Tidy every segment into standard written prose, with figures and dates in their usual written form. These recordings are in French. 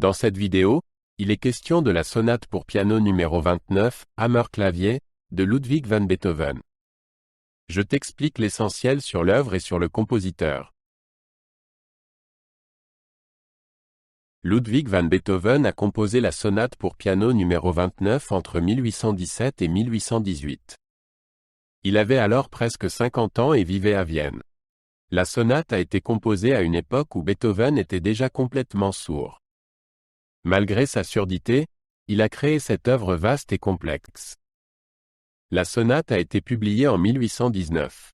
Dans cette vidéo, il est question de la sonate pour piano numéro 29, Hammerklavier, de Ludwig van Beethoven. Je t'explique l'essentiel sur l'œuvre et sur le compositeur. Ludwig van Beethoven a composé la sonate pour piano numéro 29 entre 1817 et 1818. Il avait alors presque 50 ans et vivait à Vienne. La sonate a été composée à une époque où Beethoven était déjà complètement sourd. Malgré sa surdité, il a créé cette œuvre vaste et complexe. La sonate a été publiée en 1819.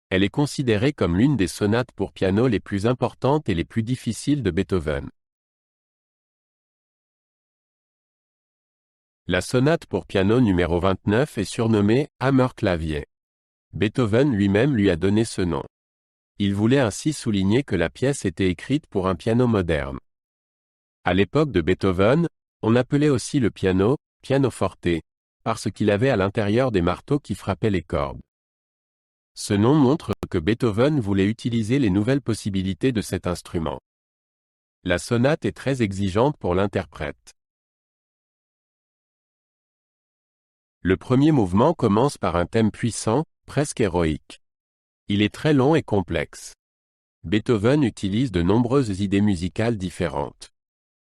Elle est considérée comme l'une des sonates pour piano les plus importantes et les plus difficiles de Beethoven. La sonate pour piano numéro 29 est surnommée Hammerklavier. Beethoven lui-même lui a donné ce nom. Il voulait ainsi souligner que la pièce était écrite pour un piano moderne. À l'époque de Beethoven, on appelait aussi le piano pianoforte, parce qu'il avait à l'intérieur des marteaux qui frappaient les cordes. Ce nom montre que Beethoven voulait utiliser les nouvelles possibilités de cet instrument. La sonate est très exigeante pour l'interprète. Le premier mouvement commence par un thème puissant, presque héroïque. Il est très long et complexe. Beethoven utilise de nombreuses idées musicales différentes.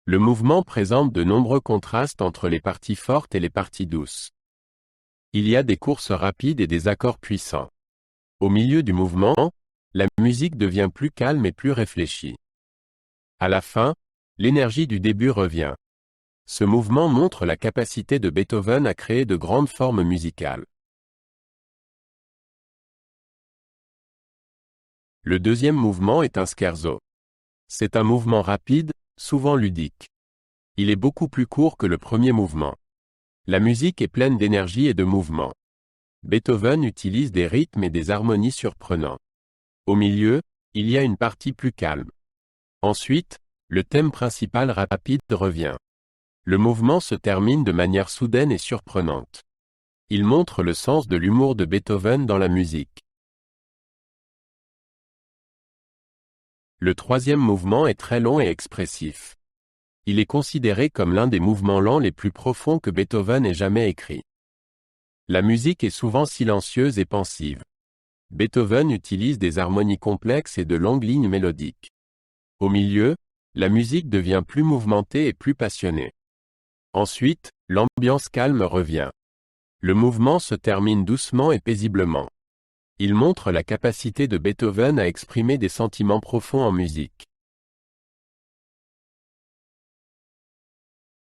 Le mouvement présente de nombreux contrastes entre les parties fortes et les parties douces. Il y a des courses rapides et des accords puissants. Au milieu du mouvement, la musique devient plus calme et plus réfléchie. À la fin, l'énergie du début revient. Ce mouvement montre la capacité de Beethoven à créer de grandes formes musicales. Le deuxième mouvement est un scherzo. C'est un mouvement rapide, souvent ludique. Il est beaucoup plus court que le premier mouvement. La musique est pleine d'énergie et de mouvement. Beethoven utilise des rythmes et des harmonies surprenants. Au milieu, il y a une partie plus calme. Ensuite, le thème principal rapide revient. Le mouvement se termine de manière soudaine et surprenante. Il montre le sens de l'humour de Beethoven dans la musique. Le troisième mouvement est très long et expressif. Il est considéré comme l'un des mouvements lents les plus profonds que Beethoven ait jamais écrits. La musique est souvent silencieuse et pensive. Beethoven utilise des harmonies complexes et de longues lignes mélodiques. Au milieu, la musique devient plus mouvementée et plus passionnée. Ensuite, l'ambiance calme revient. Le mouvement se termine doucement et paisiblement. Il montre la capacité de Beethoven à exprimer des sentiments profonds en musique.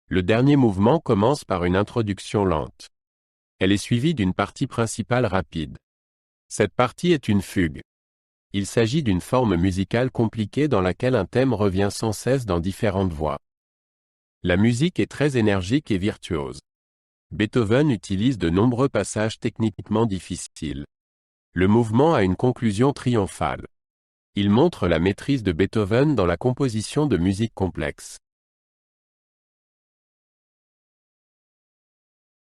Le dernier mouvement commence par une introduction lente. Elle est suivie d'une partie principale rapide. Cette partie est une fugue. Il s'agit d'une forme musicale compliquée dans laquelle un thème revient sans cesse dans différentes voix. La musique est très énergique et virtuose. Beethoven utilise de nombreux passages techniquement difficiles. Le mouvement a une conclusion triomphale. Il montre la maîtrise de Beethoven dans la composition de musique complexe.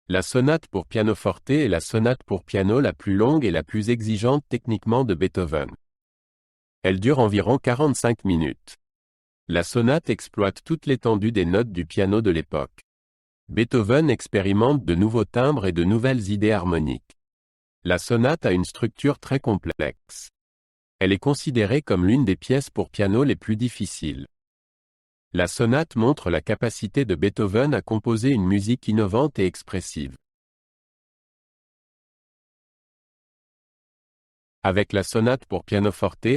La sonate pour pianoforte est la sonate pour piano la plus longue et la plus exigeante techniquement de Beethoven. Elle dure environ 45 minutes. La sonate exploite toute l'étendue des notes du piano de l'époque. Beethoven expérimente de nouveaux timbres et de nouvelles idées harmoniques. La sonate a une structure très complexe. Elle est considérée comme l'une des pièces pour piano les plus difficiles. La sonate montre la capacité de Beethoven à composer une musique innovante et expressive. Avec la sonate pour pianoforte,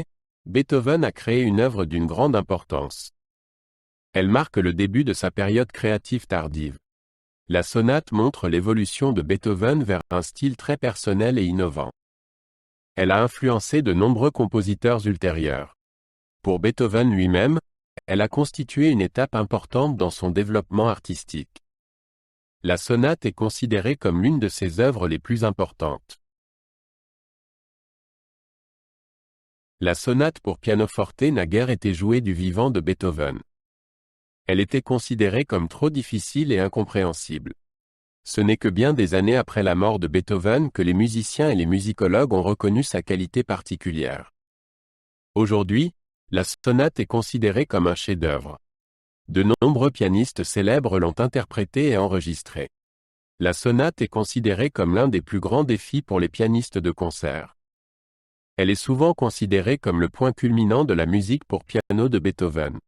Beethoven a créé une œuvre d'une grande importance. Elle marque le début de sa période créative tardive. La sonate montre l'évolution de Beethoven vers un style très personnel et innovant. Elle a influencé de nombreux compositeurs ultérieurs. Pour Beethoven lui-même, elle a constitué une étape importante dans son développement artistique. La sonate est considérée comme l'une de ses œuvres les plus importantes. La sonate pour pianoforte n'a guère été jouée du vivant de Beethoven. Elle était considérée comme trop difficile et incompréhensible. Ce n'est que bien des années après la mort de Beethoven que les musiciens et les musicologues ont reconnu sa qualité particulière. Aujourd'hui, la sonate est considérée comme un chef-d'œuvre. De nombreux pianistes célèbres l'ont interprétée et enregistrée. La sonate est considérée comme l'un des plus grands défis pour les pianistes de concert. Elle est souvent considérée comme le point culminant de la musique pour piano de Beethoven.